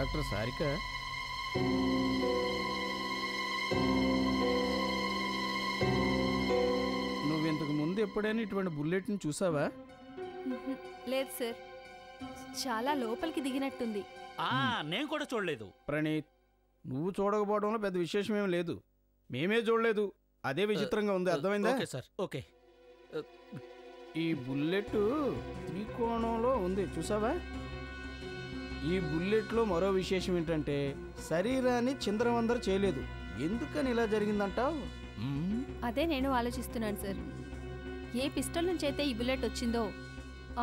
Doctor Sarika, నువ్వు ఇంతకు ముందు ఎప్పుడైనా ఇటువంటి బుల్లెట్ని చూసావా? లేదు సార్, చాలా లోపలికి దిగినట్టుంది. నేను కూడా చూడలేదు. ప్రణీత్, నువ్వు చూడకపోవడంలో పెద్ద విశేషం ఏం లేదు, మేమే చూడలేదు, అదే విచిత్రంగా ఉంది. అర్థమైందా? Okay sir, okay. ఈ బుల్లెట్ త్రికోణంలో ఉంది, చూసావా? ఈ బుల్లెట్లో మరో విశేషం ఏంటంటే శరీరాన్ని చిందరవందర చేయలేదు. ఎందుకని ఇలా జరిగిందంటావు? అదే నేను ఆలోచిస్తున్నాను సార్. ఏ పిస్టల్ నుంచి అయితే ఈ బుల్లెట్ వచ్చిందో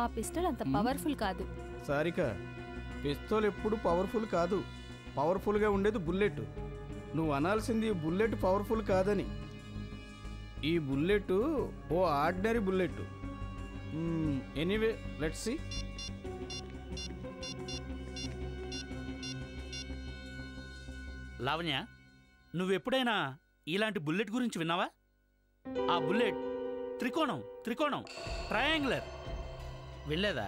ఆ పిస్టల్ అంత పవర్ఫుల్ కాదు. సారిక, పిస్తోల్ ఎప్పుడు పవర్ఫుల్ కాదు, పవర్ఫుల్గా ఉండేది బుల్లెట్. నువ్వు అనాల్సింది ఈ బుల్లెట్ పవర్ఫుల్ కాదని. ఈ బుల్లెట్ ఓ ordinary bullet. Anyway, let's see. Lavanya, నువ్వెప్పుడైనా ఇలాంటి బుల్లెట్ గురించి విన్నావా? ఆ బుల్లెట్ త్రికోణం, ట్రయాంగులర్. వెళ్ళేదా?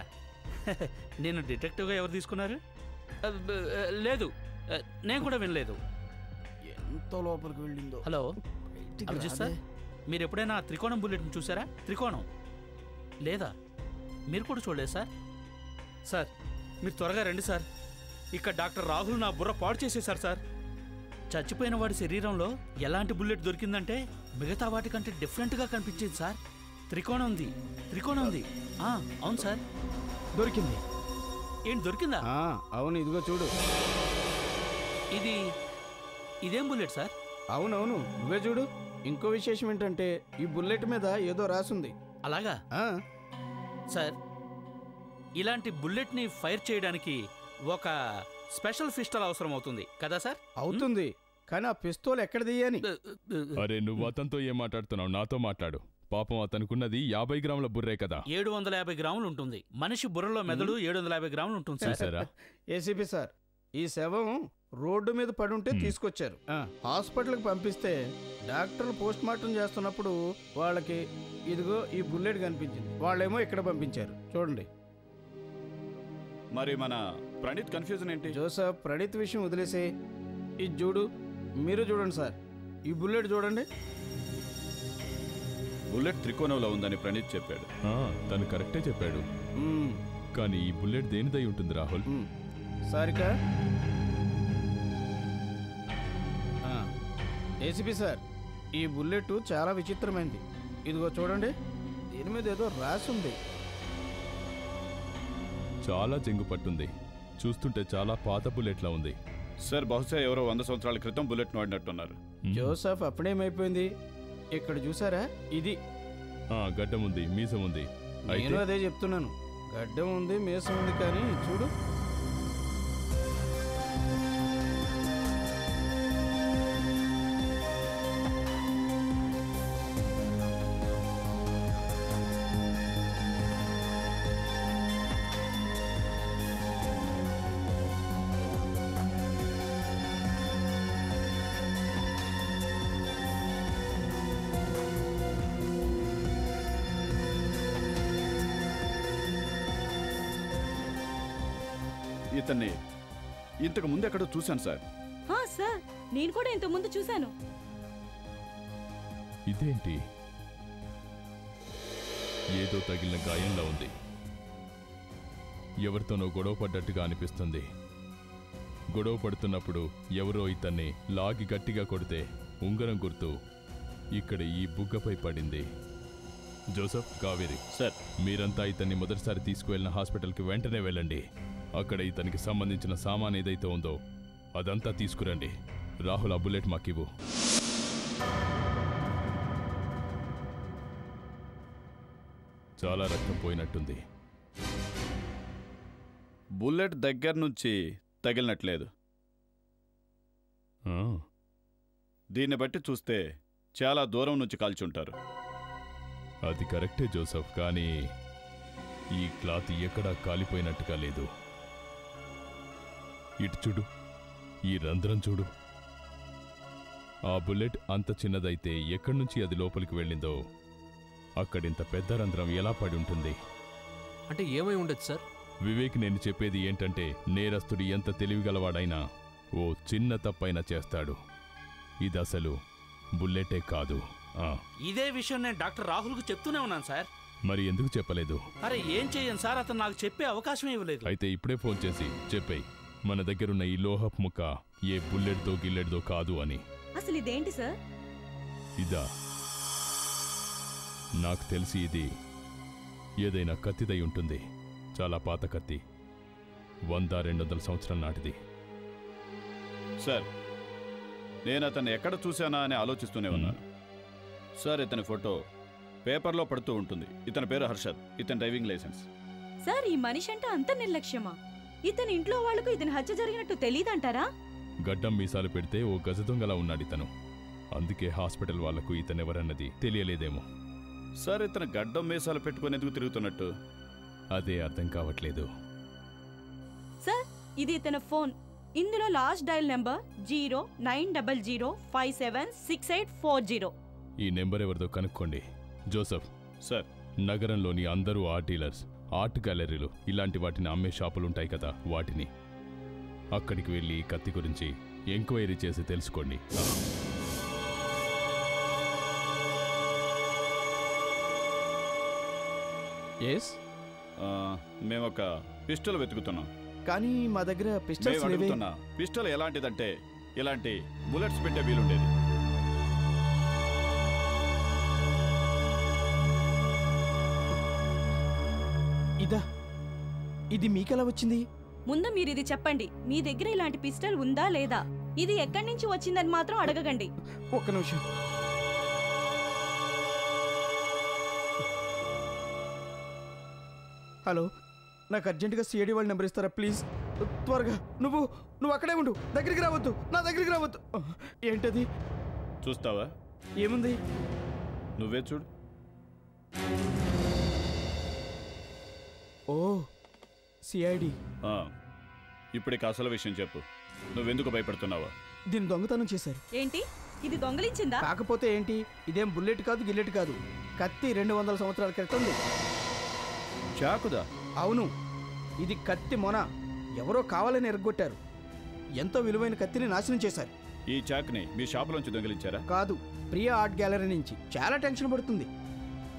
నేను డిటెక్టివ్గా ఎవరు తీసుకున్నారు? లేదు, నేను కూడా వినలేదు. ఎంత లోపలికి వెళ్ళిందో. హలో అభిజిత్ సార్, మీరు ఎప్పుడైనా త్రికోణం బుల్లెట్ని చూసారా? త్రికోణం లేదా? మీరు కూడా చూడలేదు సార్? సార్, మీరు త్వరగా రండి సార్. ఇక్కడ డాక్టర్ రాహుల్ నా బుర్ర పాడు చేసేశారు సార్. చచ్చిపోయిన వాడి శరీరంలో ఎలాంటి బుల్లెట్ దొరికిందంటే మిగతా వాటికంటే డిఫరెంట్గా కనిపించింది సార్. త్రికోణం ఉంది. అవును సార్, దొరికింది. ఏంటి దొరికిందా? అవును, ఇదిగో చూడు. ఇదేం బుల్లెట్ సార్? అవునవును, నువ్వే చూడు. ఇంకో విశేషం ఏంటంటే ఈ బుల్లెట్ మీద ఏదో రాసుంది. అలాగా సార్? ఇలాంటి బుల్లెట్ని ఫైర్ చేయడానికి ఒక స్పెషల్ పిస్టల్ అవసరం అవుతుంది కదా సార్? అవుతుంది, కానీ ఆ పిస్తోల్ ఎక్కడ తీయని? అరే, నువ్వు అతనితో ఏం మాట్లాడుతున్నావు? నాతో మాట్లాడు. పాపం అతనుకున్నది 50 గ్రాముల బుర్రే కదా. 750 గ్రాములు ఉంటుంది. మనిషి బుర్రలో మెదడు 750 గ్రాములు ఉంటుంది సార్. ఏసీపీ సార్, ఈ శవం రోడ్డు మీద పడుంటే తీసుకొచ్చారు. హాస్పిటల్కి పంపిస్తే డాక్టర్లు పోస్ట్ మార్టం చేస్తున్నప్పుడు వాళ్ళకి ఇదిగో ఈ బుల్లెట్ కనిపించింది. వాళ్ళేమో ఇక్కడ పంపించారు. చూడండి. మరి మన ప్రణీత్ కన్ఫ్యూజన్ ఏంటి? జోసఫ్, ప్రణీత్ విషయం వదిలేసే, ఇది చూడు. మీరు చూడండి సార్, ఈ బుల్లెట్ చూడండి. బుల్లెట్ త్రికోణంలో ఉందని ప్రణీత్ చెప్పాడు. తను కరెక్టే చెప్పాడు. కానీ ఈ బుల్లెట్ దేనిదై ఉంటుంది రాహుల్? సారిక, ఏసీపీ సార్, ఈ బుల్లెట్ చాలా విచిత్రమైంది. ఇదిగో చూడండి, దీని మీద ఏదో రాసుంది. చాలా చెంగు పట్టుంది. చూస్తుంటే చాలా పాత బుల్లెట్లా ఉంది. సార్, బహుశా ఎవరో 100 సంవత్సరాల క్రితం బుల్లెట్ వాడినట్టున్నారు. జోసఫ్, అప్పుడేమైపోయింది? ఇక్కడ చూసారా? ఇది గడ్డం ఉంది, మీసం ఉంది. నేను అదే చెప్తున్నాను, గడ్డం ఉంది, మీసం ఉంది, కానీ చూడు. ఇతన్ని ఇంతకు ముందు ఎక్కడో చూశాను సార్. సార్, నేను కూడా ఇంతకు ముందు చూశాను. ఇదేంటి? ఏదో తగిలిన గాయంలా ఉంది. ఎవరితోనో గొడవ పడ్డట్టుగా అనిపిస్తుంది. గొడవ పడుతున్నప్పుడు ఎవరో ఇతన్ని లాగి గట్టిగా కొడితే ఉంగరం గుర్తు ఇక్కడ ఈ బుగ్గపై పడింది. జోసఫ్, కావేరి సార్, మీరంతా ఇతన్ని మొదటిసారి తీసుకువెళ్ళిన హాస్పిటల్కి వెంటనే వెళ్ళండి. అక్కడ ఇతనికి సంబంధించిన సామాన్ ఏదైతే ఉందో అదంతా తీసుకురండి. రాహుల్, ఆ బుల్లెట్ మాకివ్వు. చాలా రక్తం పోయినట్టుంది. బుల్లెట్ దగ్గర నుంచి తగిలినట్లేదు. దీన్ని బట్టి చూస్తే చాలా దూరం నుంచి కాల్చుంటారు. అది కరెక్టే జోసఫ్, కానీ ఈ క్లాత్ ఎక్కడా కాలిపోయినట్టుగా లేదు. ఇటు చూడు, ఈ రంధ్రం చూడు. ఆ బుల్లెట్ అంత చిన్నదైతే ఎక్కడి నుంచి అది లోపలికి వెళ్ళిందో అక్కడింత పెద్ద రంధ్రం ఎలా పడి ఉంటుంది? అంటే ఏమై ఉండొచ్చు సార్? వివేక్, నేను చెప్పేది ఏంటంటే నేరస్తుడు ఎంత తెలివిగలవాడైనా ఓ చిన్న తప్పైనా చేస్తాడు. ఇది అసలు బుల్లెటే కాదు. ఇదే విషయం నేను డాక్టర్ రాహుల్కు చెప్తూనే ఉన్నాను సార్. మరి ఎందుకు చెప్పలేదు? అరే ఏం చెయ్యను సార్, అతను నాకు చెప్పే అవకాశం ఇవ్వలేదు. అయితే ఇప్పుడే ఫోన్ చేసి చెప్పేయ్, మన దగ్గరున్న ఈ లోహపు ముక్క ఏ బుల్లెట్తో గిల్లెట్తో కాదు అని. అసలు ఇదేంటి సార్? ఇదా? నాకు తెలిసి ఇది ఏదైనా కత్తిదై ఉంటుంది. చాలా పాత కత్తి, 100-200 సంవత్సరాల నాటిది. సార్, నేను అతన్ని ఎక్కడ చూశానా అని ఆలోచిస్తూనే ఉన్నాను. సార్, ఇతని ఫోటో పేపర్లో పడుతూ ఉంటుంది. ఇతని పేరు హర్షద్, ఇతని డ్రైవింగ్ లైసెన్స్. సార్, ఈ మనిషి అంటే అంత నిర్లక్ష్యమా? ఇతని ఇంట్లో వాళ్లకు ఇతని హత్య జరిగినట్టు తెలీదంటారా? గడ్డం మీసాలు పెడితే ఓ గజ దొంగలా ఉన్నాడు ఇతను. అందుకే హాస్పిటల్ వాళ్లకు ఇతనెవరన్నది తెలియలేదేమో. సార్, ఇతను గడ్డం మీసాలు పెట్టుకుని ఎందుకు తిరుగుతున్నట్టు? అదే అర్థం కావట్లేదు. సార్, ఇది ఇతని ఫోన్. ఇందులో లాస్ట్ డయల్ నెంబర్ 0900576840. ఈ నెంబర్ ఎవరిదో కనుక్కోండి. జోసఫ్. సార్. నగరంలోని అందరూ ఆర్ట్ డీలర్స్, ఆర్ట్ గ్యాలరీలు ఇలాంటి వాటిని అమ్మే షాపులుంటాయి కదా, వాటిని అక్కడికి వెళ్ళి కత్తి గురించి ఎంక్వైరీ చేసి తెలుసుకోండి. మేమొక పిస్టల్ వెతుకుతున్నాం. కానీ మా దగ్గర పిస్టల్స్ లేవే. పిస్టల్ ఎలాంటిదంటే ఇలాంటి బుల్లెట్స్ పెట్టే వీలుండేది. ఇదా? ఇది మీకెలా వచ్చింది? ముందు మీరు ఇది చెప్పండి, మీ దగ్గర ఇలాంటి పిస్టల్ ఉందా లేదా? ఇది ఎక్కడి నుంచి వచ్చిందని మాత్రం అడగకండి. ఒక్క నిమిషం. హలో, నాకు అర్జెంటుగా సిఐడి వాళ్ళ నెంబర్ ఇస్తారా ప్లీజ్? త్వరగా. నువ్వు అక్కడే ఉండు, దగ్గరికి రావద్దు, నా దగ్గరికి రావద్దు. ఏంటది? చూస్తావా? ఏముంది? నువ్వే చూడు. ఓ, సిఐడి. ఇప్పటికి అసలు విషయం చెప్పు. నువ్వెందుకు భయపడుతున్నావా? దీన్ని దొంగతనం చేశారు. ఏంటి? ఇది దొంగలించిందా? కాకపోతే ఏంటి, ఇదేం బుల్లెట్ కాదు, గిల్లెట్ కాదు. కత్తి 200 సంవత్సరాల క్రితం. చాకుదా? అవును, ఇది కత్తి మొన. ఎవరో కావాలని ఎరగొట్టారు. ఎంతో విలువైన కత్తిని నాశనం చేశారు. ఈ చాకుని మీ షాపులోంచి దొంగిలించారా? కాదు, ప్రియా ఆర్ట్ గ్యాలరీ నుంచి. చాలా టెన్షన్ పడుతుంది.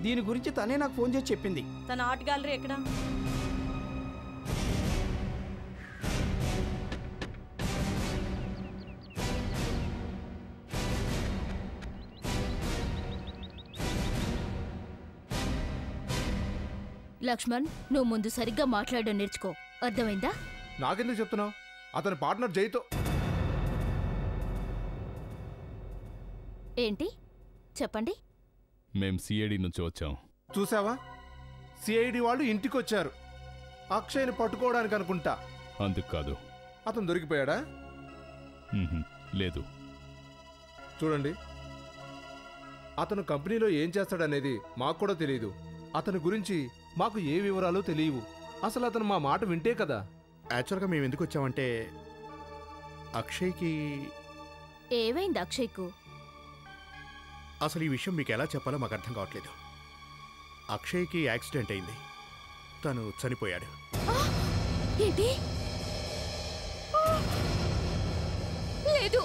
దీని గురించి తనే నాకు ఫోన్ చేసి చెప్పింది. తన ఆర్ట్ గ్యాలరీ ఎక్కడ? లక్ష్మణ్, నువ్వు ముందు సరిగ్గా మాట్లాడడం నేర్చుకో, అర్థమైందా? నాకెందుకు చెప్తున్నావు? అతని పార్ట్నర్ జైతో. ఏంటి? చెప్పండి. మేం సిఐడి నుంచి వచ్చాం. చూసావా, సిఐడి వాళ్ళు ఇంటికొచ్చారు. అక్షయ్ని పట్టుకోవడానికి అనుకుంటా. అందుకు కాదు. అతను దొరికిపోయాడా? లేదు. చూడండి, అతను కంపెనీలో ఏం చేస్తాడనేది మాకు కూడా తెలియదు. అతని గురించి మాకు ఏ వివరాలు తెలియవు. అసలు అతను మా మాట వింటే కదా. యాక్చువల్గా మేము ఎందుకు వచ్చామంటే అక్షయ్కి... ఏమైంది అక్షయ్కు? అసలు ఈ విషయం మీకు ఎలా చెప్పాలో మాకు అర్థం కావట్లేదు. అక్షయ్కి యాక్సిడెంట్ అయింది, తను చనిపోయాడు. ఏంటి? లేదు,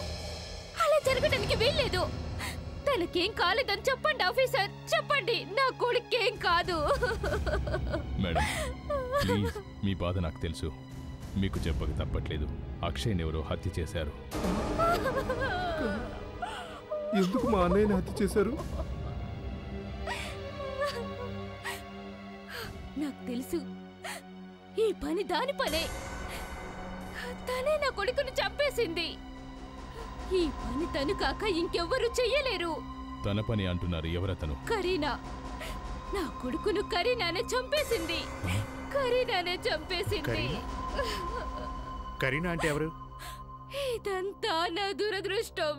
అలా జరగడానికి వీల్లేదు. తనకేం కాలేదని చెప్పండి ఆఫీసర్, చెప్పండి. నా కొడుకేం కాదు. మేడం ప్లీజ్, మీ బాధ నాకు తెలుసు. మీకు చెప్పక తప్పట్లేదు. అక్షయ్ని ఎవరో హత్య చేశారు. ఎందుకు మా అన్నయ్యని హత్య చేశారు? నాకు తెలుసు, ఈ పని దాని పనే. తనే నా కొడుకును చంపేసింది. ఈ పని తను కాక ఇంకెవ్వరూ చెయ్యలేరు. తన పని అంటున్నారు. ఎవరతను? కరీనా. నా కొడుకును కరీనానే చంపేసింది. కరీనానే చంపేసింది. కరీనా అంటే ఎవరు? ఇదంతా నా దురదృష్టం.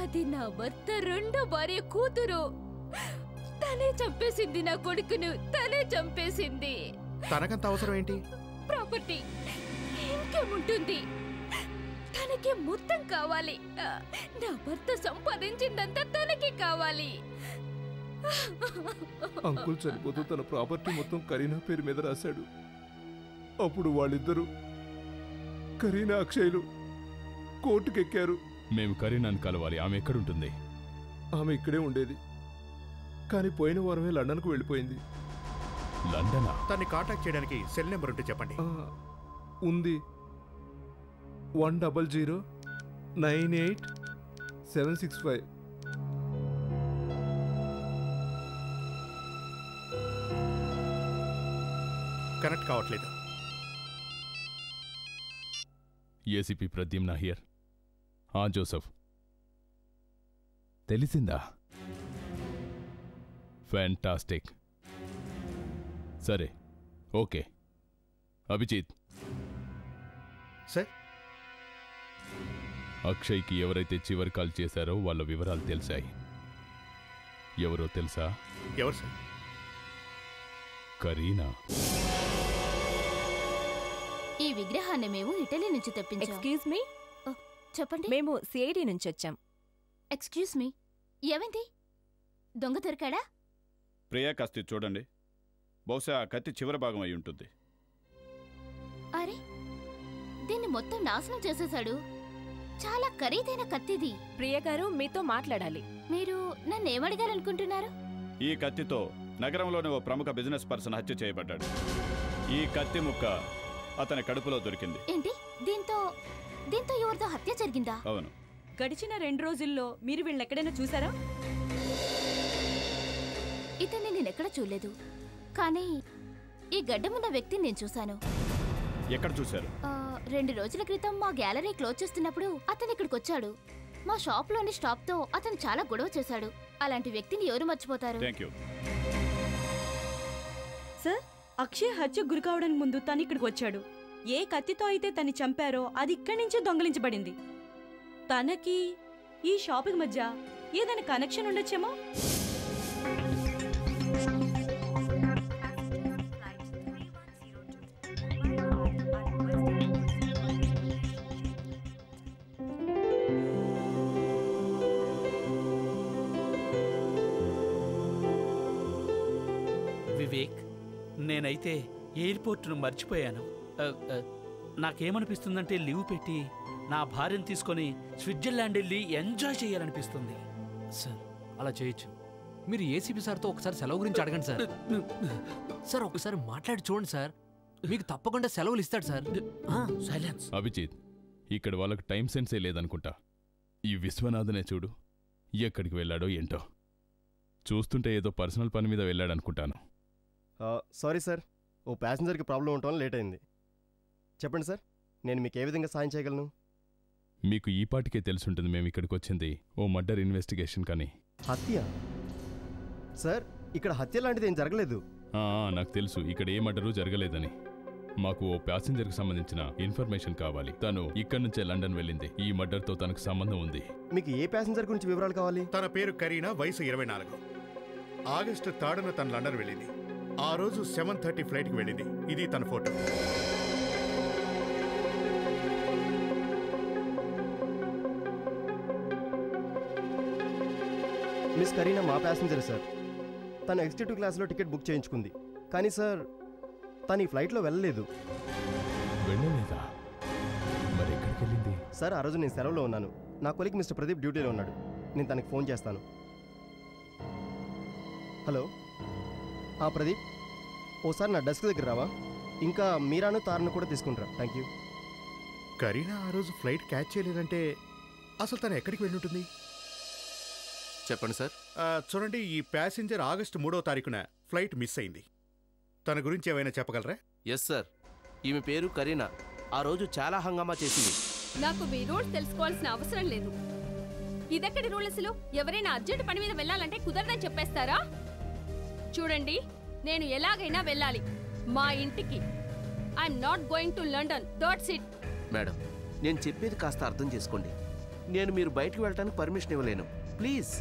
అది నా భర్త రెండో భార్య కూతురు. తనే చంపేసింది నా కొడుకును, తనే చంపేసింది. తనకంత అవసరం ఏంటి? ప్రాపర్టీ. ఇంకేముంటుంది? తనకి మొత్తం కావాలి. నా భర్త సంపాదించిందంతా తనకి కావాలి. అంకుల్ చనిపోతూ తన ప్రాపర్టీ మొత్తం కరీనా పేరు మీద రాశాడు. అప్పుడు వాళ్ళిద్దరూ కరీనా అక్షయ్లు కోర్టుకెక్కారు. మేము కరీనాను కలవాలి. ఆమె ఎక్కడుంటుంది? ఆమె ఇక్కడే ఉండేది, కానీ పోయిన వారమే లండన్కు వెళ్ళిపోయింది. లండనా? తన్ని కాంటాక్ట్ చేయడానికి సెల్ నెంబర్ ఉంటే చెప్పండి. ఉంది, 100988765. కనెక్ట్ కావట్లేదు. ACP Pradyumna here. జోసఫ్, తెలిసిందా? ఫ్యాంటాస్టిక్. సరే, ఓకే. అభిజిత్ సార్, అక్షయ్కి ఎవరైతే చివరి కాల్ చేశారో వాళ్ళ వివరాలు తెలిసాయి. ఎవరో తెలుసా? ఎవరు సార్? కరీనా. ఈ విగ్రహాన్ని మేము ఇటలీ నుంచి తెప్పించాం. ఎక్స్క్యూజ్ మీ, చెప్పండి. మేము సిఐడి నుంచి వచ్చాం. ఎక్స్క్యూజ్ మీ, ఏమైంది? దొంగ దొరికాడా? ప్రియా కాస్త చూడండి. బహుశా ఆ కత్తి చివరి భాగం అయి ఉంటుంది. అరే, దీన్ని మొత్తం నాశనం చేసేశాడు. చాలా ఖరీదైన కత్తిది. ప్రియ గారు మీతో మాట్లాడాలి. మీరు నన్నేమడగాలనుకుంటున్నారు? ఈ కత్తితో నగరంలోని ఓ ప్రముఖ బిజినెస్ పర్సన్ హత్య చేయబడ్డాడు. ఈ కత్తి ముక్క అతని కడుపులో దొరికింది. ఏంటి? దీంతో ఎవరితో హత్య జరిగిందా? అవును. గడిచిన 2 రోజుల్లో మీరు వీళ్ళెక్కడైనా చూసారా? ఇతన్ని నేనెక్కడ చూడలేదు, కానీ ఈ గడ్డమున్న వ్యక్తిని నేను చూశాను. ఎక్కడ చూశారు? 2 రోజుల క్రితం మా గ్యాలరీ క్లోజ్ చేస్తున్నప్పుడు అతను ఇక్కడికి వచ్చాడు. మా షాప్లోని స్టాప్తో అతను చాలా గొడవ చేశాడు. అలాంటి వ్యక్తిని ఎవరు మర్చిపోతారు? థాంక్యూ. సార్, అక్షయ్ హత్యకు గురి కావడానికి ముందు తను ఇక్కడికి వచ్చాడు. ఏ కత్తితో అయితే తన్ని చంపారో అది ఇక్కడి నుంచే దొంగలించబడింది. తనకి ఈ షాపింగ్ మధ్య ఏదైనా కనెక్షన్ ఉండొచ్చేమో. వివేక్, నేనైతే ఎయిర్పోర్ట్ను మర్చిపోయాను. నాకేమనిపిస్తుందంటే లీవ్ పెట్టి నా భార్యను తీసుకొని స్విట్జర్లాండ్ వెళ్ళి ఎంజాయ్ చేయాలనిపిస్తుంది. సార్, అలా చేయొచ్చు. మీరు ఏసీపీ సార్తో ఒకసారి సెలవు గురించి అడగండి సార్. సార్, ఒకసారి మాట్లాడి చూడండి సార్, మీకు తప్పకుండా సెలవులు ఇస్తాడు సార్. సైలెన్స్. అభిజిత్, ఇక్కడ వాళ్ళకు టైం సెన్సే లేదనుకుంటా. ఈ విశ్వనాథనే చూడు, ఎక్కడికి వెళ్ళాడో ఏంటో. చూస్తుంటే ఏదో పర్సనల్ పని మీద వెళ్ళాడనుకుంటాను. సారీ సార్, ఓ ప్యాసింజర్కి ప్రాబ్లం ఉండటం లేట్ అయింది. చెప్పండి సార్, నేను మీకు ఏ విధంగా సాయం చేయగలను? మీకు ఈ పాటికే తెలుసుంటుంది మేము ఇక్కడికి వచ్చింది ఓ మర్డర్ ఇన్వెస్టిగేషన్ కానీ. హత్య? సార్, ఇక్కడ హత్య లాంటిది ఏం జరగలేదు. నాకు తెలుసు ఇక్కడ ఏ మర్డరు జరగలేదని. మాకు ఓ ప్యాసింజర్కి సంబంధించిన ఇన్ఫర్మేషన్ కావాలి. తను ఇక్కడి నుంచే లండన్ వెళ్ళింది. ఈ మర్డర్తో తనకు సంబంధం ఉంది. మీకు ఏ ప్యాసింజర్ గురించి వివరాలు కావాలి? తన పేరు కరీనా, వయసు 24. ఆగస్టు 3న తను లండన్ వెళ్ళింది. ఆ రోజు 7:30 ఫ్లైట్కి వెళ్ళింది. ఇది తన ఫోటో. మిస్ కరీనా మా ప్యాసింజర్ సార్. తను ఎగ్జిక్యూటివ్ క్లాస్లో టికెట్ బుక్ చేయించుకుంది. కానీ సార్, తను ఈ ఫ్లైట్లో వెళ్ళలేదు. వెళ్ళలేదా? మరి ఎక్కడికి వెళ్ళింది? సార్, ఆ రోజు నేను సెలవులో ఉన్నాను. నా కొలీగ్ మిస్టర్ ప్రదీప్ డ్యూటీలో ఉన్నాడు. నేను తనకి ఫోన్ చేస్తాను. హలో, ప్రదీప్, ఓసారి నా డెస్క్ దగ్గర రావా? ఇంకా మీరాను తారను కూడా తీసుకుంటారా? Thank you. కరీనా ఆ రోజు ఫ్లైట్ క్యాచ్ చేయలేదంటే అసలు తను ఎక్కడికి వెళ్ళి ఉంటుంది? చెప్పండి సార్. చూడండి, ఈ ప్యాసింజర్ ఆగస్టు 3వ తారీఖున ఫ్లైట్ మిస్ అయింది. తన గురించి ఏమైనా చెప్పగలరా? ఎస్ సార్, ఈమె పేరు కరీనా. ఆ రోజు చాలా హంగామా చేసింది. నాకు మీ రూల్స్ తెలుసుకోవాల్సిన అవసరం లేదు. ఇదెక్కడి రూల్ అసలు? ఎవరైనా అర్జెంట్ పని మీద వెళ్ళాలంటే కుదరదని చెప్పేస్తారా? చూడండి, నేను ఎలాగైనా వెళ్ళాలి మా ఇంటికి. I'm not going to London. That's it. Madam, నేను చెప్పేది కాస్త అర్థం చేసుకోండి. నేను మీరు బయటకు వెళ్ళడానికి పర్మిషన్ ఇవ్వలేను. ప్లీజ్.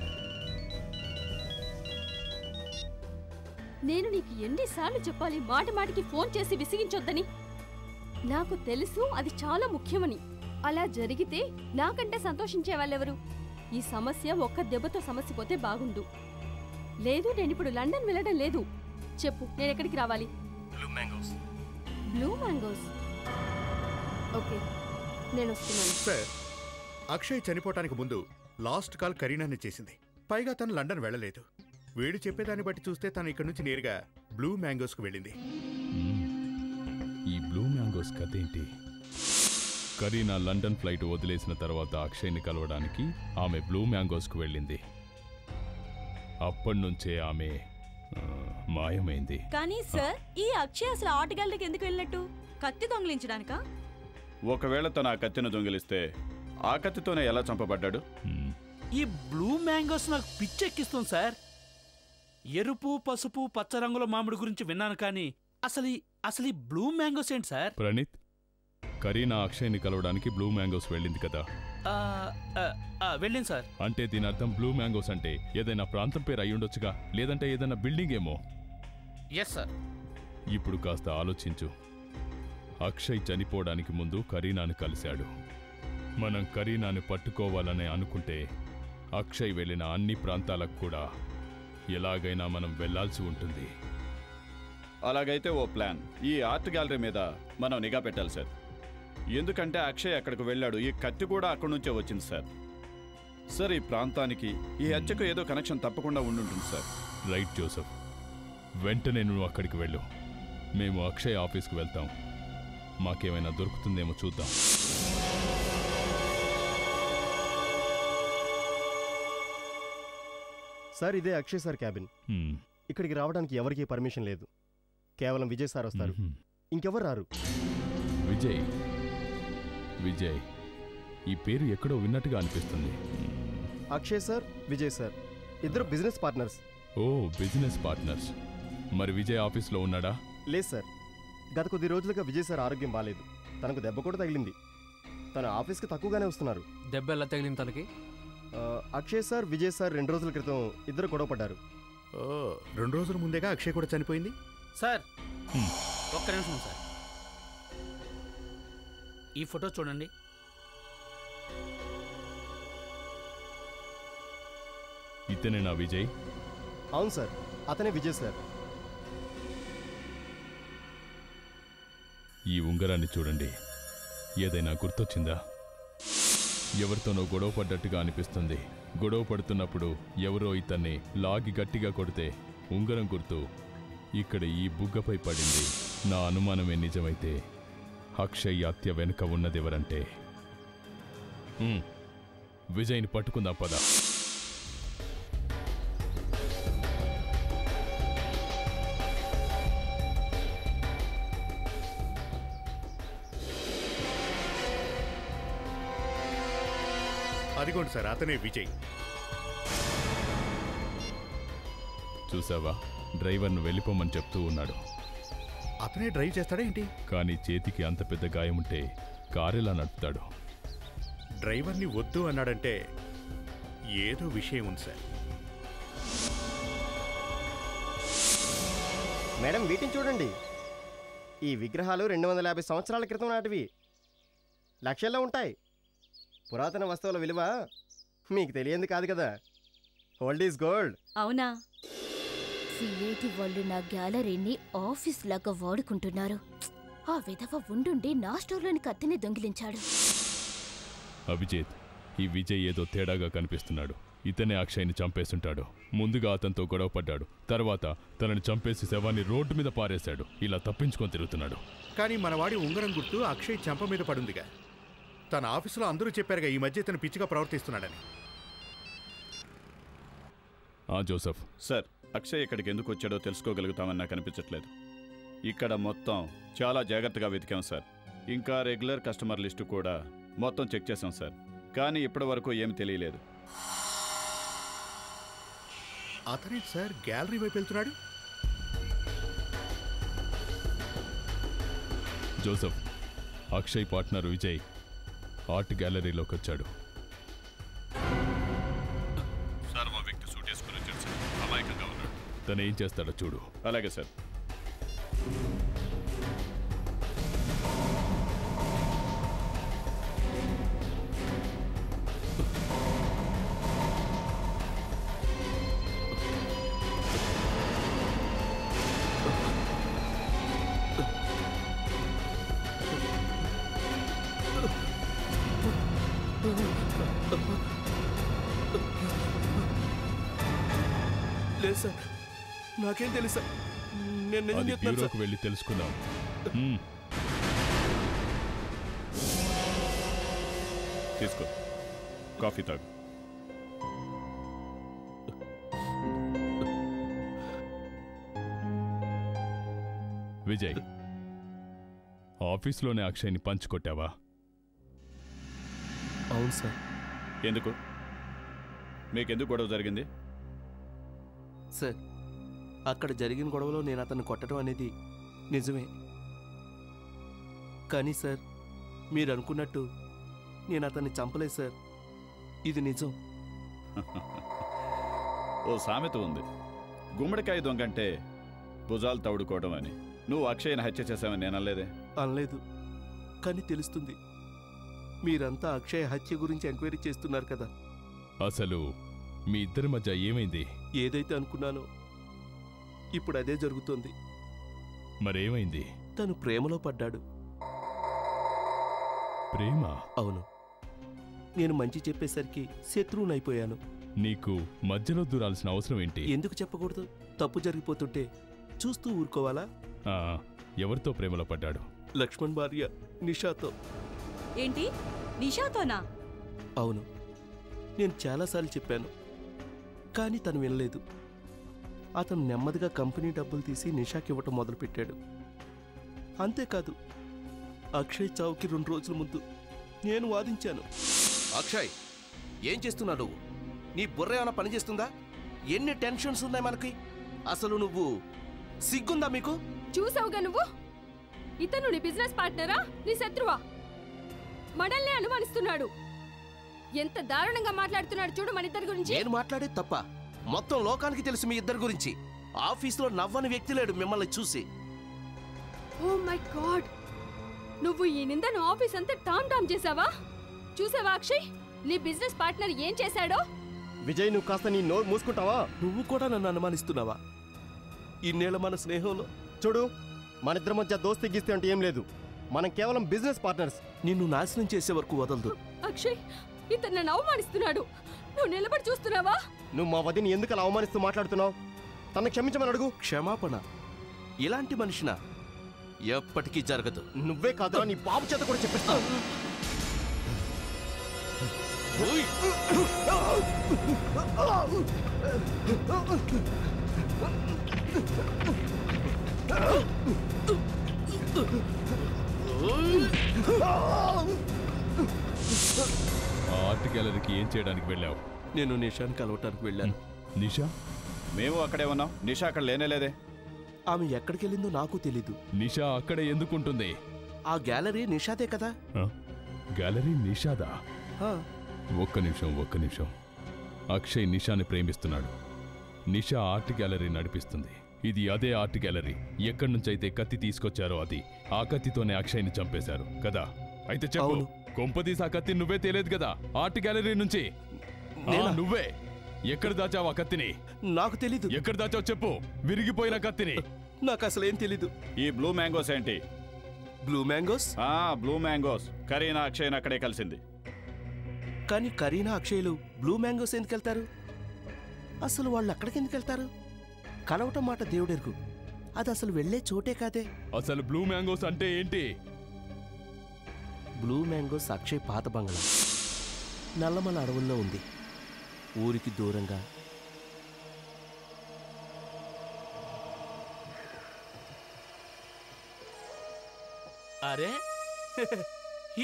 నేను నీకు ఎన్నిసార్లు చెప్పాలి మాట మాటికి ఫోన్ చేసి విసిగించొద్దని? నాకు తెలుసు అది చాలా ముఖ్యమని. అలా జరిగితే నాకంటే సంతోషించే వాళ్ళెవరు? ఈ సమస్య ఒక్క దెబ్బతో సమస్య పోతే బాగుండు. లేదు, నేను ఇప్పుడు లండన్ వెళ్ళడం లేదు. చెప్పు, నేను ఎక్కడికి రావాలి? Blue mangoes. ఓకే, నేను వస్తున్నాను. సార్, అక్షయ్ చనిపోవటానికి ముందు లాస్ట్ కాల్ కరీనానే చేసింది. పైగా తను లండన్ వెళ్ళలేదు. వీడు చెప్పేదాన్ని బట్టి చూస్తే తను ఇక్కడి నుంచి నేరుగా బ్లూ మ్యాంగోస్కు వెళ్ళింది. ఈ బ్లూ మ్యాంగోస్ కథ ఏంటి? కరీనా లండన్ ఫ్లైట్ వదిలేసిన తర్వాత అక్షయ్ని కలవడానికి ఆమె బ్లూ మ్యాంగోస్కు వెళ్ళింది. అప్పటినుంచే ఆమె మాయమైంది. కానీ సార్, ఈ అక్షయ్ అసలు ఆర్ట్ గ్యాలరీకి ఎందుకు వెళ్ళినట్టు? కత్తి దొంగిలించడానికా? ఒకవేళ తను ఆ కత్తిని దొంగిలిస్తే ఆ కత్తితోనే ఎలా చంపబడ్డాడు? ఈ బ్లూ మ్యాంగోస్ నాకు పిచ్చెక్కిస్తుంది సార్. ఎరుపు, పసుపు, పచ్చ రంగుల మామిడి గురించి విన్నాను, కానీ అసలు ఈ బ్లూ మ్యాంగోస్ ఏంటి సార్? ప్రణీత్, కరీనా అక్షయ్ని కలవడానికి బ్లూ మ్యాంగోస్ వెళ్ళింది కదా? వెళ్ళింది సార్. అంటే దీని అర్థం బ్లూ మ్యాంగోస్ అంటే ఏదైనా ప్రాంతం పేరు అయ్యుండొచ్చుగా, లేదంటే ఏదైనా బిల్డింగ్ ఏమో. Yes sir. ఇప్పుడు కాస్త ఆలోచించు. అక్షయ్ చనిపోవడానికి ముందు కరీనాను కలిశాడు. మనం కరీనాను పట్టుకోవాలని అనుకుంటే అక్షయ్ వెళ్ళిన అన్ని ప్రాంతాలకు కూడా ఎలాగైనా మనం వెళ్లాల్సి ఉంటుంది. అలాగైతే ఓ ప్లాన్. ఈ ఆర్ట్ గ్యాలరీ మీద మనం నిఘా పెట్టాలి సార్. ఎందుకంటే అక్షయ్ అక్కడికి వెళ్ళాడు, ఈ కత్తి కూడా అక్కడి నుంచే వచ్చింది సార్. సార్, ఈ ప్రాంతానికి ఈ హత్యకు ఏదో కనెక్షన్ తప్పకుండా ఉండుంటుంది సార్. రైట్ జోసెఫ్, వెంటనే నువ్వు అక్కడికి వెళ్ళు. మేము అక్షయ్ ఆఫీస్కి వెళ్తాం. మాకేమైనా దొరుకుతుందేమో చూద్దాం. సార్, ఇదే అక్షయ్ సార్ క్యాబిన్. ఇక్కడికి రావడానికి ఎవరికీ పర్మిషన్ లేదు. కేవలం విజయ్ సార్ వస్తారు, ఇంకెవరు రారు. విజయ్, ఈ పేరు ఎక్కడో విన్నట్టుగా అనిపిస్తుంది. అక్షయ్ సార్, విజయ్ సార్ ఇద్దరు బిజినెస్ పార్ట్నర్స్. ఓ, బిజినెస్ పార్ట్నర్స్. మరి విజయ్ ఆఫీస్లో ఉన్నాడా? లేదు సార్, గత కొద్ది రోజులుగా విజయ్ సార్ ఆరోగ్యం బాగాలేదు. తనకు దెబ్బ కూడా తగిలింది. తన ఆఫీస్కి తక్కువగానే వస్తున్నారు. దెబ్బ ఎలా తగిలింది తనకి? అక్షయ్ సార్, విజయ్ సార్ 2 రోజుల క్రితం ఇద్దరు గొడవ పడ్డారు. 2 రోజుల ముందేగా అక్షయ్ కూడా చనిపోయింది. సార్, ఒక్క నిమిషం సార్. ఈ ఫోటో చూడండి. ఇతనేనా విజయ్? అవును సార్, అతనే విజయ్ సార్. ఈ ఉంగరాన్ని చూడండి. ఏదైనా గుర్తొచ్చిందా? ఎవరితోనో గొడవ పడ్డట్టుగా అనిపిస్తుంది. గొడవ పడుతున్నప్పుడు ఎవరో ఇతన్ని లాగి గట్టిగా కొడితే ఉంగరం గుర్తు ఇక్కడ ఈ బుగ్గపై పడింది. నా అనుమానమే నిజమైతే అక్షయ్ హత్య వెనుక ఉన్నదెవరంటే విజయ్ని పట్టుకుందాం పద. అదిగోండి సార్, అతనే విజయ్. చూసావా, డ్రైవర్ను వెళ్ళిపోమని చెప్తూ ఉన్నాడు. అతనే డ్రైవ్ చేస్తాడా ఏంటి? కానీ చేతికి అంత పెద్ద గాయముంటే కారెలా నడుపుతాడు? డ్రైవర్ని వద్దు అన్నాడంటే ఏదో విషయం ఉంది సార్. మేడం, వీటిని చూడండి. ఈ విగ్రహాలు 250 సంవత్సరాల క్రితం నాటివి. లక్షల్లో ఉంటాయి. పురాతన వస్తువుల విలువ మీకు తెలియంది కాదు కదా. Old is gold. అవునా? క్రియేటివ్ వాళ్ళు నా గ్యాలరీని ఆఫీస్ లాగా వాడుకుంటున్నారు. ఆ విధవ ఉండుండి నా స్టోర్లోని కత్తిని దొంగిలించాడు. అభిజిత్, ఈ విజయ్ ఏదో తేడాగా కనిపిస్తున్నాడు. ఇతనే అక్షయ్ని చంపేస్తుంటాడు. ముందుగా అతనితో గొడవ పడ్డాడు, తర్వాత తనని చంపేసి శవాన్ని రోడ్డు మీద పారేశాడు. ఇలా తప్పించుకొని తిరుగుతున్నాడు. కానీ మనవాడి ఉంగరం గుర్తు అక్షయ్ చెంప మీద పడుందిగా. తన ఆఫీసులో అందరూ చెప్పారుగా ఈ మధ్య తను పిచ్చిగా ప్రవర్తిస్తున్నాడని. జోసెఫ్ సార్, అక్షయ్ ఇక్కడికి ఎందుకు వచ్చాడో తెలుసుకోగలుగుతామని నాకు అనిపించట్లేదు. ఇక్కడ మొత్తం చాలా జాగ్రత్తగా వెతికాం సార్. ఇంకా రెగ్యులర్ కస్టమర్ లిస్టు కూడా మొత్తం చెక్ చేసాం సార్. కానీ ఇప్పటి వరకు ఏమి తెలియలేదు. అతనే సార్ గ్యాలరీ వైపు వెళ్తున్నాడు. Joseph, Akshay partner Vijay art గ్యాలరీలోకి వచ్చాడు. సార్, మా వ్యక్తి సూట్ వేసుకుని వచ్చాడు సార్. అమాయకంగా ఉన్నాడు. తను ఏం చేస్తాడో చూడు. అలాగే సార్. లేదు సార్, నాకేం తెలుసు సార్. నేను నిజం అది చెప్తున్నాను బ్యూరోకి సార్. వెళ్ళి తెలుసుకుందాం. తీసుకో, కాఫీ తాగు. విజయ్, ఆఫీస్లోనే అక్షయ్ని పంచుకొట్టావా? అవును సార్. ఎందుకు? మీకెందుకు గొడవ జరిగింది? సార్, అక్కడ జరిగిన గొడవలో నేను అతన్ని కొట్టడం అనేది నిజమే. కానీ సార్, మీరు అనుకున్నట్టు నేను అతన్ని చంపలేదు సార్. ఇది నిజం. ఓ సామెత ఉంది, గుమ్మడికాయ దొంగంటే భుజాలు తవుడుకోవడం అని. నువ్వు అక్షయ్ని హత్య చేశావని నేను అనలేదే. అనలేదు, కానీ తెలుస్తుంది. మీరంతా అక్షయ్ హత్య గురించి ఎంక్వైరీ చేస్తున్నారు కదా. అసలు మీ ఇద్దరి మధ్య ఏమైంది? ఏదైతే అనుకున్నానో ఇప్పుడు అదే జరుగుతోంది. మరేమైంది? తను ప్రేమలో పడ్డాడు. ప్రేమ? అవును. నేను మంచి చెప్పేసరికి శత్రువునైపోయాను. నీకు మధ్యలో దూరాల్సిన అవసరం ఏంటి? ఎందుకు చెప్పకూడదు? తప్పు జరిగిపోతుంటే చూస్తూ ఊరుకోవాలా? ఎవరితో ప్రేమలో పడ్డాడు? లక్ష్మణ్ భార్య నిషాతో. ఏంటి, నిషాతోనా? అవును. నేను చాలాసార్లు చెప్పాను, కానీ తను వినలేదు. అతను నెమ్మదిగా కంపెనీ డబ్బులు తీసి నిషాకి ఇవ్వటం మొదలుపెట్టాడు. అంతేకాదు, అక్షయ్ చావుకి 2 రోజుల ముందు నేను వాదించాను. అక్షయ్, ఏం చేస్తున్నావు నువ్వు? నీ బుర్ర ఏమైనా పనిచేస్తుందా? ఎన్ని టెన్షన్స్ ఉన్నాయి మనకి. అసలు నువ్వు సిగ్గుందా మీకు? చూసావుగా నువ్వు, ఇతను నీ బిజినెస్ పార్ట్నరా, నీ శత్రువా? మనల్ని అనుమానిస్తున్నాడు. ఎంత దారుణంగా మాట్లాడుతున్నాడు చూడు మన ఇద్దరి గురించి. నేను మాట్లాడేది తప్ప? మొత్తం లోకానికి తెలుసు మీ ఇద్దరి గురించి. ఆఫీసులో నవ్వని వ్యక్తి లేడు మిమ్మల్ని చూసి. ఓ మై గాడ్, నువ్వు ఈ నిందను ఆఫీస్ అంతా టామ్ టామ్ చేసావా? చూసావా అక్షయ్, నీ బిజినెస్ పార్ట్నర్ ఏం చేశాడో? విజయ్, నువ్వు కాస్త నీ నోరు మూసుకుంటావా? నువ్వు కూడా నన్ను అనుమానిస్తున్నావా? ఇన్నేళ్ల మన స్నేహంలో చూడు, మన ఇద్దరి మధ్య దోస్తీ గీస్తే అంటే ఏం లేదు. మనం కేవలం బిజినెస్ పార్ట్నర్స్. నిన్ను నాశనం చేసే వరకు వదలదు. అక్షయ్, ఇతను నన్ను అవమానిస్తున్నాడు. నువ్వు నిలబడి చూస్తున్నావా? నువ్వు మా వదిని ఎందుకు అలా అవమానిస్తూ మాట్లాడుతున్నావు? తనను క్షమించమని అడుగు. క్షమాపణ? ఇలాంటి మనిషినా? ఎప్పటికీ జరగదు. నువ్వే కాదురా, నీ బాబు చేత కూడా చెప్పిస్తావు. ఆర్ట్ గ్యాలరీకి ఏం చేయడానికి వెళ్ళావు? నేను నిషాని కలవటానికి వెళ్ళాను. నిషా? మేము అక్కడే ఉన్నాం. నిషా అక్కడ లేనేలేదే. ఆమె ఎక్కడికి వెళ్ళిందో నాకు తెలీదు. నిషా అక్కడే ఎందుకుంటుంది? ఆ గ్యాలరీ నిషాదే కదా. గ్యాలరీ నిషాదా? ఒక్క నిమిషం. అక్షయ్ నిషాని ప్రేమిస్తున్నాడు. నిషా ఆర్ట్ గ్యాలరీ నడిపిస్తుంది. ఇది అదే ఆర్ట్ గ్యాలరీ. ఎక్కడి నుంచైతే కత్తి తీసుకొచ్చారో అది. ఆ కత్తితోనే అక్షయ్ని చంపేశారు కదా? అయితే చెప్పు, కొంపదీసి ఆ కత్తి నువ్వే తేలేదు కదా ఆర్ట్ గ్యాలరీ నుంచి? నువ్వే. ఎక్కడ దాచావు ఆ కత్తిని? నాకు తెలీదు. ఎక్కడ దాచావు చెప్పు, విరిగిపోయిన కత్తిని. నాకు అసలు ఏం తెలీదు. ఈ బ్లూ మ్యాంగోస్ ఏంటి? Blue mangoes? Blue mangoes. Kareena అక్షయ్ని అక్కడే కలిసింది. కానీ కరీనా అక్షయ్లు బ్లూ మ్యాంగోస్ ఎందుకు వెళ్తారు? అసలు వాళ్ళు అక్కడికి ఎందుకు వెళ్తారు? కలవటం మాట దేవుడెరుగు, అది అసలు వెళ్లే చోటే కాదే. అసలు బ్లూ మ్యాంగోస్ అంటే ఏంటి? బ్లూ మ్యాంగోస్ అక్షయ్ పాత బంగ్లా నల్లమల అడవుల్లో ఉంది, ఊరికి దూరంగా. అరే,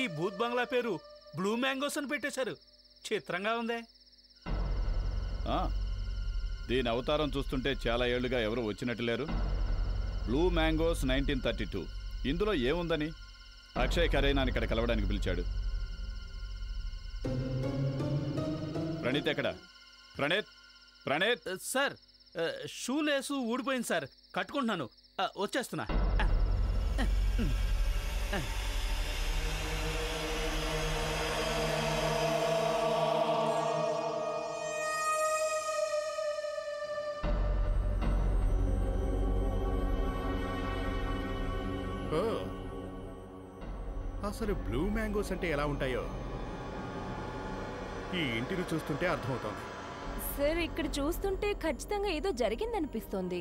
ఈ భూత్ బంగ్లా పేరు బ్లూ మ్యాంగోస్ అని పెట్టేశారు. చిత్రంగా ఉందే. దీని అవతారం చూస్తుంటే చాలా ఏళ్లుగా ఎవరు వచ్చినట్టు లేరు. Blue mangoes 1932. ఇందులో ఏముందని అక్షయ్ కరీనాని ఇక్కడ కలవడానికి పిలిచాడు? ప్రణీత్ ఎక్కడ? ప్రణీత్ సార్, షూ లేసు ఊడిపోయింది సార్, కట్టుకుంటున్నాను, వచ్చేస్తున్నా. అసలు బ్లూ మ్యాంగోస్ అంటే ఎలా ఉంటాయో ఈ ఇంటిని చూస్తుంటే అర్థమవుతోంది. సార్ ఇక్కడ చూస్తుంటే ఖచ్చితంగా ఏదో జరిగిందనిపిస్తోంది.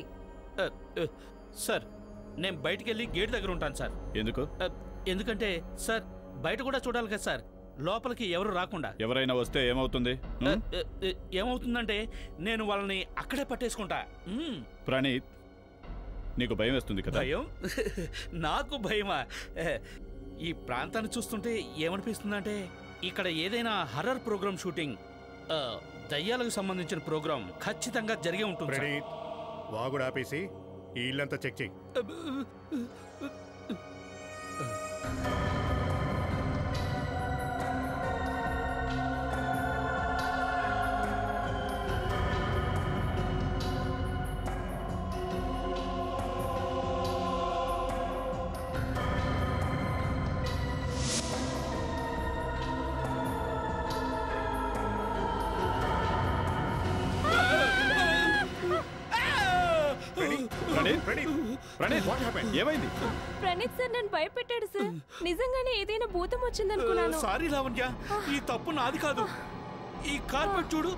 సార్ నేను బయటికి వెళ్ళి గేట్ దగ్గర ఉంటాను సార్. ఎందుకు? ఎందుకంటే సార్ బయట కూడా చూడాలి కదా సార్, లోపలికి ఎవరు రాకుండా. ఎవరైనా వస్తే ఏమవుతుంది? ఏమవుతుందంటే నేను వాళ్ళని అక్కడే పట్టేసుకుంటా. ప్రణీత్, నీకు భయం వేస్తుంది కదా? భయం? నాకు భయమా? ఈ ప్రాంతాన్ని చూస్తుంటే ఏమనిపిస్తుందంటే ఇక్కడ ఏదైనా హర్రర్ ప్రోగ్రామ్ షూటింగ్, దయ్యాలకు సంబంధించిన ప్రోగ్రామ్ ఖచ్చితంగా జరిగే ఉంటుంది. ప్రణీత్, వాగుడు ఆపేసి ఈ ఇల్లంతా చెక్ చెయ్యి. ఏమైంది? ప్రణీత్ సార్ నన్ను భయపెట్టాడు సార్. నిజంగానే ఏదైనా భూతం వచ్చిందనుకున్నాను. సారీ లావణ్య, ఈ తప్పు నాది కాదు. ఈ కార్పెట్ చూడు,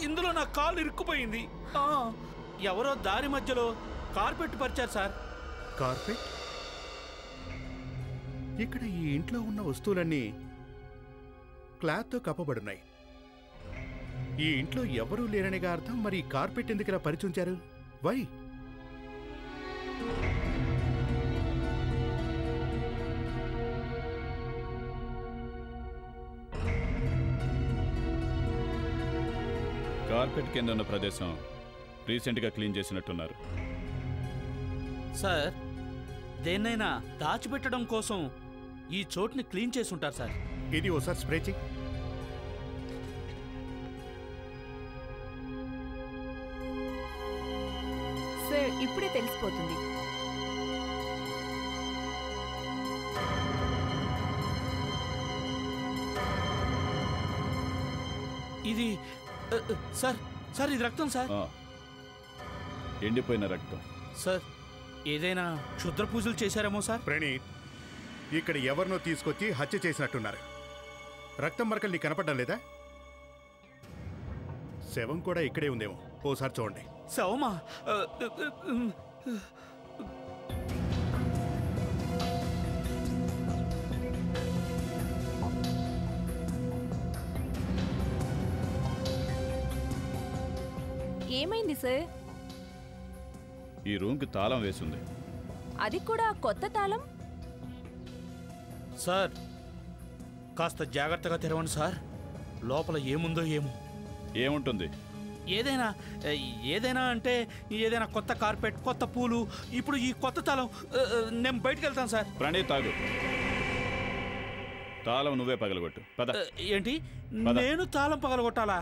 ఇందులో నా కాలు ఇరుక్కుపోయింది. ఎవరో దారి మధ్యలో కార్పెట్ పరిచారు సార్. కార్పెట్? ఇక్కడ ఈ ఇంట్లో ఉన్న వస్తువులన్నీ క్లాత్తో కప్పబడున్నాయి. ఈ ఇంట్లో ఎవరూ లేరనిగా అర్థం. మరి ఈ కార్పెట్ ఎందుకు ఇలా పరిచుంచారు? వై? కార్పెట్ కింద ఉన్న ప్రదేశం రీసెంట్గా క్లీన్ చేసినట్టున్నారు. సార్ దేన్నైనా దాచిపెట్టడం కోసం ఈ చోటుని క్లీన్ చేసి ఉంటారు సార్. ఇది ఓసారి స్ప్రే చెయ్యి. సార్ ఇప్పుడే తెలిసిపోతుంది. ఇది సార్ సార్ ఇది రక్తం సార్. ఎండిపోయిన రక్తం. సార్ ఏదైనా క్షుద్ర పూజలు చేశారేమో సార్. ప్రణీత్, ఇక్కడ ఎవరినో తీసుకొచ్చి హత్య చేసినట్టున్నారు. రక్తం మరకలు నీకు కనపడడం లేదా? శవం కూడా ఇక్కడే ఉందేమో, ఓసారి చూడండి. శవమా? ఏమైంది సార్? ఈ రూమ్కి తాళం వేసింది. అది కూడా కొత్త తాళం? సార్ కాస్త జాగ్రత్తగా తెరవండి సార్. లోపల ఏముందో ఏమో. ఏముంటుంది? ఏదైనా అంటే ఏదైనా కొత్త కార్పెట్, కొత్త పూలు. ఇప్పుడు ఈ కొత్త తాళం. నేను బయటికి వెళ్తాను సార్. ప్రణీత్ తాగు. తాళం నువ్వే పగలగొట్టు. పద. ఏంటి? నేను తాళం పగలగొట్టాలా?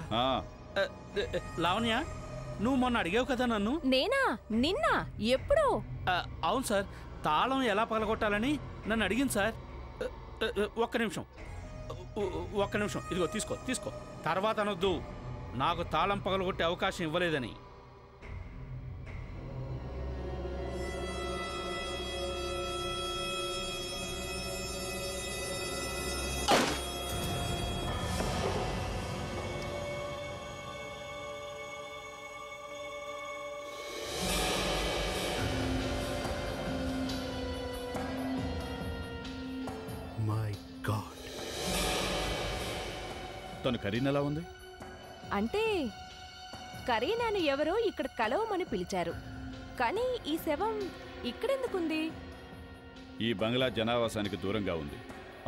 లావణ్య, నువ్వు మొన్న అడిగావు కదా నన్ను. నేనా? నిన్న? ఎప్పుడు? అవును సార్, తాళం ఎలా పగలగొట్టాలని నన్ను అడిగింది సార్. ఒక్క నిమిషం. ఇదిగో తీసుకో. తర్వాత అనొద్దు నాకు తాళం పగలగొట్టే అవకాశం ఇవ్వలేదని. My God. తను కరీనా ఎలా ఉంది? అంటే కరీనాను ఎవరో ఇక్కడ కలవమని పిలిచారు, కానీ ఈ శవం ఇక్కడెందుకుంది? ఈ బంగ్లా జనావాసానికి దూరంగా ఉంది.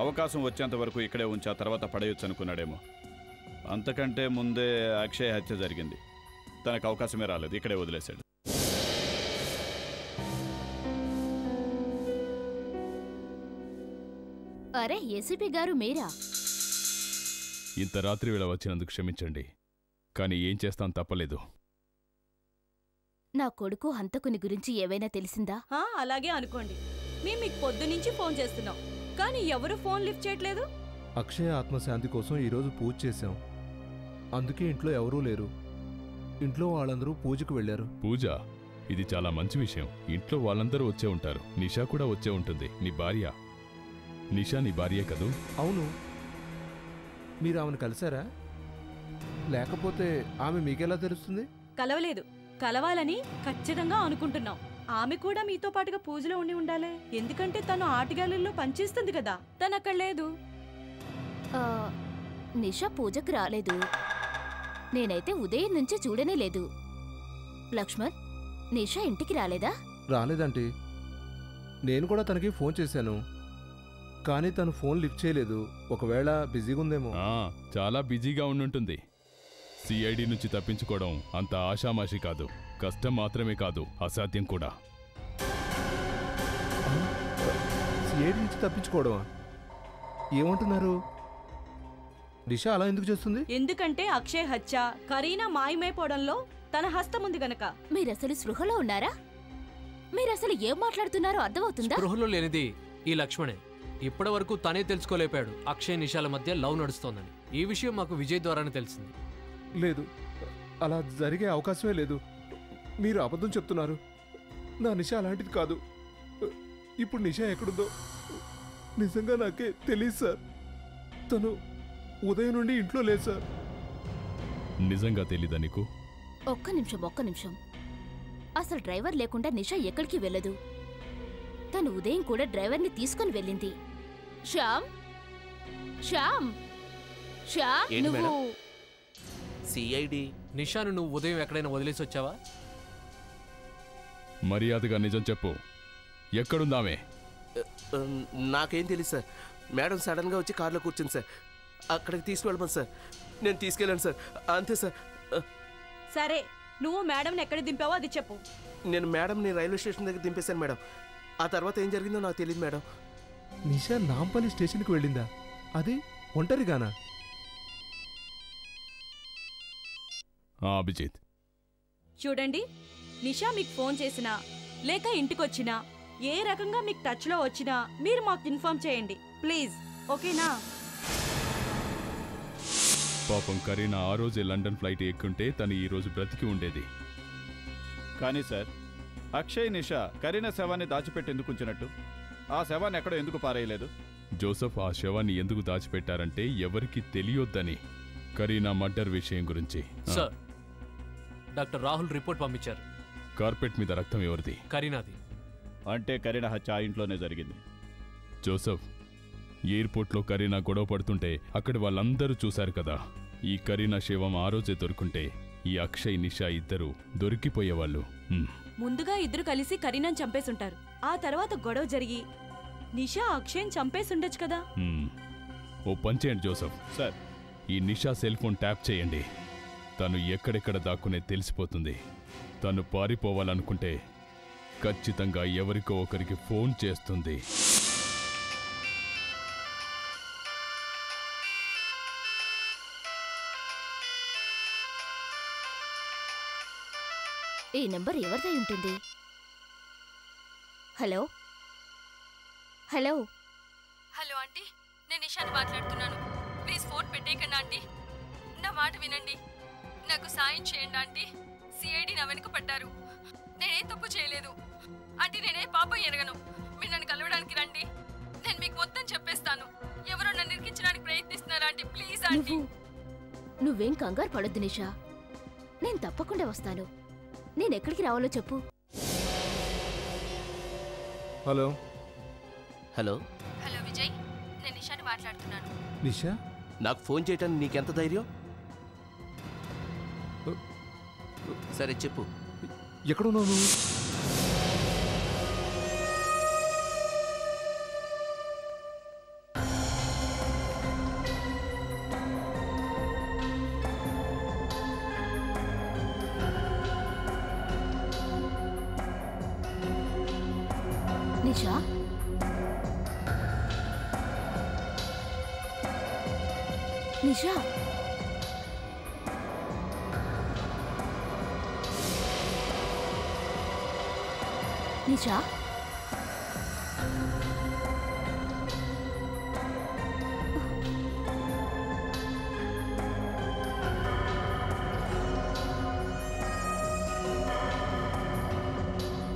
అవకాశం వచ్చేంత వరకు ఇక్కడే ఉంచి ఆ తర్వాత పడేయొచ్చు అనుకున్నాడేమో. అంతకంటే ముందే అక్షయ్ హత్య జరిగింది. తనకు అవకాశమే రాలేదు, ఇక్కడే వదిలేశాడు. అరే ఏసీపీ గారు మీరా? ఇంత రాత్రి వేళ వచ్చినందుకు క్షమించండి, కానీ ఏం చేస్తాం తప్పలేదు. నా కొడుకు హంతకుని గురించి ఏవైనా తెలిసిందా? అలాగే అనుకోండి. మేము మీకు పొద్దునుంచి ఫోన్ చేస్తున్నాం, కానీ ఎవరు ఫోన్ లిఫ్ట్ చేయట్లేదు. అక్షయ ఆత్మశాంతి కోసం ఈరోజు పూజ చేశాం, అందుకే ఇంట్లో ఎవరూ లేరు. ఇంట్లో వాళ్ళందరూ పూజకు వెళ్ళారు. పూజ? ఇది చాలా మంచి విషయం. ఇంట్లో వాళ్ళందరూ వచ్చే ఉంటారు. నిషా కూడా వచ్చే ఉంటుంది. నీ భార్య నిషా నీ భార్యే కదూ? అవును. మీరు ఆమెను కలిశారా? లేకపోతే ఆమె మీకెలా తెలుస్తుంది? కలవలేదు, కలవాలని ఖచ్చితంగా అనుకుంటున్నాం. ఆమె కూడా మీతో పాటుగా పూజలో ఉండి ఉండాలి, ఎందుకంటే తను ఆర్ట్ గ్యాలరీలో పనిచేస్తుంది కదా. తను అక్కడ లేదు. నిషా పూజకు రాలేదు. నేనైతే ఉదయం నుంచి చూడనే లేదు. లక్ష్మణ్, నిషా ఇంటికి రాలేదా? రాలేదంటే నేను కూడా తనకి ఫోన్ చేశాను, కానీ తను ఫోన్ లిఫ్ట్ చేయలేదు. ఒకవేళ బిజీగా ఉందేమో. చాలా బిజీగా ఉండుంటుంది. సిఐడి నుంచి తప్పించుకోవడం అంత ఆషామాషి కాదు. కష్టం మాత్రమే కాదు, అసాధ్యం కూడా. సిఐడి నుంచి తప్పించుకోవడమా? ఏమంటున్నారు? నిషా అలా ఎందుకు చేస్తుంది? ఎందుకంటే అక్షయ్ హత్య, కరీనా మాయమైపోవడంలో తన హస్తం ఉంది గనక. మీరసలు స్పృహలో ఉన్నారా? మీరసలు ఏం మాట్లాడుతున్నారో అర్థమవుతుందా? స్పృహలో లేనిది ఈ లక్ష్మణే. ఇప్పటి వరకు తనే తెలుసుకోలేపాడు అక్షయ్ నిషాల మధ్య లవ్ నడుస్తోందని. ఈ విషయం మాకు విజయ్ ద్వారానే తెలిసింది. లేదు, అలా జరిగే అవకాశమే లేదు. మీరు అబద్ధం చెప్తున్నారు. నా నిషా అలాంటిది కాదు. ఇప్పుడు నిషా ఎక్కడుందో నిజంగా నాకే తెలియదు సార్. తను ఉదయం నుండి ఇంట్లో లేదు సార్. నిజంగా తెలీదా నీకు? ఒక్క నిమిషం. అసలు డ్రైవర్ లేకుండా నిషా ఎక్కడికి వెళ్ళదు. తను ఉదయం కూడా డ్రైవర్ని తీసుకుని వెళ్ళింది. శ్యామ్, నువ్వు సిఐడి నిషాను నువ్వు ఉదయం ఎక్కడైనా వదిలేసి వచ్చావా? మర్యాదగా నిజం చెప్పు, ఎక్కడుందామే? నాకేం తెలియదు సార్. మేడం సడన్గా వచ్చి కారులో కూర్చుంది సార్. అక్కడికి తీసుకువెళ్ళమని సార్. నేను తీసుకెళ్ళాను సార్, అంతే సార్. సరే, నువ్వు మేడంని ఎక్కడ దింపావో అది చెప్పు. నేను మేడంని రైల్వే స్టేషన్ దగ్గర దింపేశాను మేడం. ఆ తర్వాత ఏం జరిగిందో నాకు తెలియదు మేడం. నిషా నాంపల్లి స్టేషన్కి వెళ్ళిందా? అది ఒంటరిగానా? అభిజిత్, చూడండి, నిషా మీకు ఫోన్ చేసినా లేక ఇంటికొచ్చినా ఏ రకంగా మీకు టచ్లో వచ్చినా మీరు మాకు ఇన్ఫార్మ్ చేయండి ప్లీజ్, ఓకేనా? పాపం కరీనా ఆ రోజే లండన్ ఫ్లైట్ ఎక్కుంటే తను ఈ రోజు బ్రతికి ఉండేది. కానీ సార్, అక్షయ్ నిషా కరీనా శవాన్ని దాచిపెట్టేందుకు ఉంచినట్టు ఆ శవాన్ని ఎక్కడో ఎందుకు పారేయలేదు? జోసఫ్ ఆ శవాన్ని ఎందుకు దాచిపెట్టారంటే ఎవరికి తెలియొద్దని. కరీనా మర్డర్ విషయం గురించి. సార్, డాక్టర్ రాహుల్ రిపోర్ట్ పంపించారు. కార్పెట్ మీద రక్తం ఎవరిది? కరీనాది. అంటే కరీనా హత్య ఆ ఇంట్లోనే జరిగింది. జోసఫ్, ఎయిర్పోర్ట్లో కరీనా గొడవ పడుతుంటే అక్కడ వాళ్ళందరూ చూశారు కదా. ఈ కరీనా శవం ఆ రోజే దొరుకుంటే ఈ అక్షయ్ నిషా ఇద్దరు దొరికిపోయేవాళ్ళు. ముందుగా ఇద్దరు కలిసి కరీనాని చంపేసుంటారు. ఆ తర్వాత గొడవ జరిగి నిషా అక్షయ్ని చంపేసుండొచ్చు కదా. ఓ పని చేయండి జోసఫ్ సార్, ఈ నిషా సెల్ ఫోన్ ట్యాప్ చేయండి. తను ఎక్కడెక్కడ దాక్కునే తెలిసిపోతుంది. తను పారిపోవాలనుకుంటే ఖచ్చితంగా ఎవరికో ఒకరికి ఫోన్ చేస్తుంది. ఈ నెంబర్ ఎవరిదై ఉంటుంది? హలో హలో హలో ఆంటీ, నేను నిషాని మాట్లాడుతున్నాను. ప్లీజ్ ఫోన్ పెట్టేయకండి ఆంటీ, నా మాట వినండి. నాకు సాయం చేయండి ఆంటీ. సిఐడి నా వెనుక పడ్డారు. నేనే తప్పు చేయలేదు ఆంటీ, నేనే పాపం ఎరగను. మీరు నన్ను కలవడానికి రండి, నేను మీకు మొత్తం చెప్పేస్తాను. ఎవరో నన్ను ఇరికించడానికి ప్రయత్నిస్తున్నారు ఆంటీ, ప్లీజ్ ఆంటీ. నువ్వేం కంగారు పడొద్దు నిషా, నేను తప్పకుండా వస్తాను. నేనెక్కడికి రావాలో చెప్పు. హలో హలో హలో విజయ్, నేను నిషాని మాట్లాడుతున్నాను. నిషా, నాకు ఫోన్ చేయటానికి నీకెంత ధైర్యం? సరే చెప్పు, ఎక్కడున్నావు నువ్వు? నిషా, నిషా, నిషా,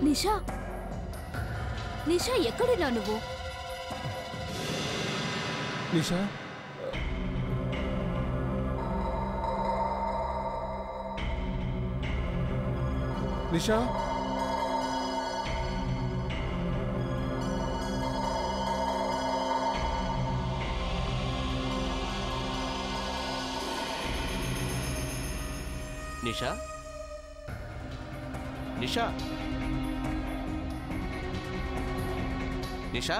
నిషా, నిషా ఎక్కడున్నా నువ్వు? నిషా, నిషా నిషా నిషా నిషా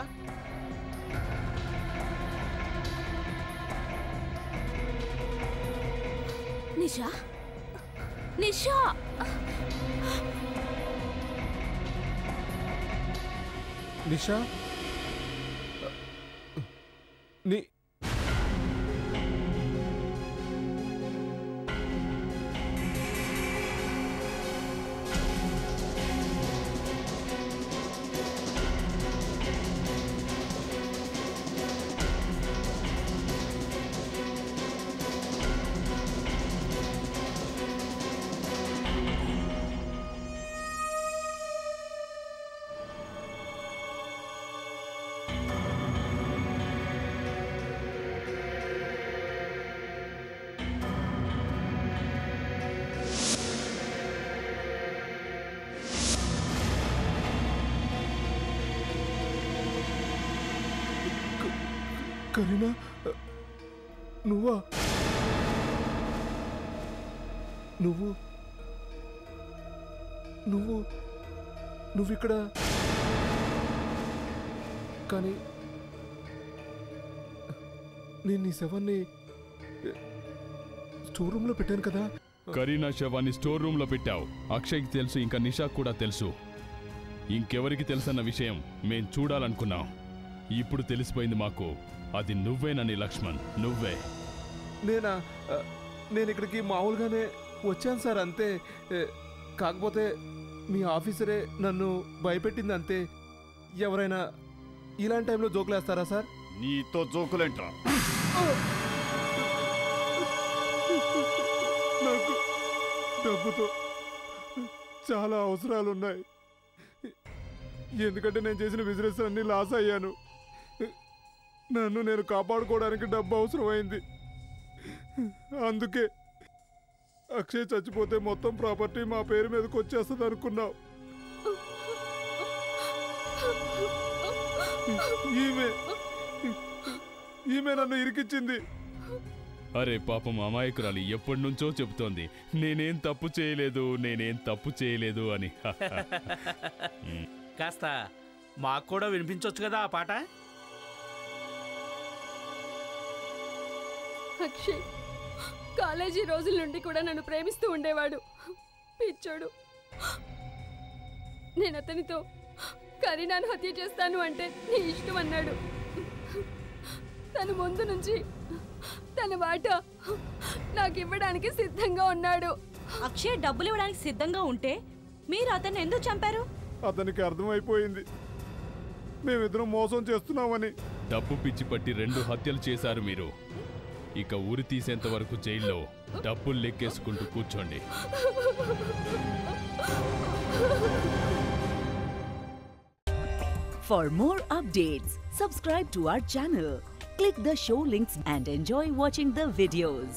నిషా నిషా నిషా ని కరీనా నువ్వా నువ్వు నువ్వు నువ్విక్కడ కానీ నేను నీ శవాన్ని స్టోర్ రూమ్లో పెట్టాను కదా. కరీనా శవాన్ని స్టోర్ రూమ్లో పెట్టావు. అక్షయ్కి తెలుసు, ఇంకా నిషాకు కూడా తెలుసు. ఇంకెవరికి తెలుసన్న విషయం మేం చూడాలనుకున్నాం. ఇప్పుడు తెలిసిపోయింది మాకు. అది నువ్వేనని లక్ష్మణ్, నువ్వే. నేను ఇక్కడికి మామూలుగానే వచ్చాను సార్, అంతే. కాకపోతే మీ ఆఫీసరే నన్ను భయపెట్టింది అంతే. ఎవరైనా ఇలాంటి టైంలో జోకులేస్తారా సార్? నీతో జోకులేంట్రా? నాకు డబ్బుతో చాలా అవసరాలు ఉన్నాయి. ఎందుకంటే నేను చేసిన బిజినెస్ అన్నీ లాస్ అయ్యాను. నన్ను నేను కాపాడుకోవడానికి డబ్బు అవసరమైంది. అందుకే అక్షయ్ చచ్చిపోతే మొత్తం ప్రాపర్టీ మా పేరు మీదకి వచ్చేస్తుంది అనుకున్నావు. ఈమె నన్ను ఇరికిచ్చింది. అరే పాపం అమాయకురాలి ఎప్పటి నుంచో చెబుతోంది నేనేం తప్పు చేయలేదు అని. కాస్త మాకు కూడా వినిపించవచ్చు కదా ఆ పాట. అక్షయ్ కాలేజీ రోజుల నుండి కూడా నన్ను ప్రేమిస్తూ ఉండేవాడు. పిచ్చోడు. నేను అతనితో కరీనాను హత్య చేస్తాను అంటే నీ ఇష్టం అన్నాడు. తను ముందు నుంచి తన వాటా నాకు ఇవ్వడానికి సిద్ధంగా ఉన్నాడు. అక్షయ్ డబ్బులు ఇవ్వడానికి సిద్ధంగా ఉంటే మీరు అతన్ని ఎందుకు చంపారు? అతనికి అర్థమైపోయింది మేమిద్దరం మోసం చేస్తున్నామని. డబ్బు పిచ్చి పట్టి 2 హత్యలు చేశారు మీరు. ఇక ఊరి తీసేంత వరకు జైల్లో డబ్బులు లెక్కేసుకుంటూ కూర్చోండి. For more updates, subscribe to our channel, click the show links and enjoy watching the videos.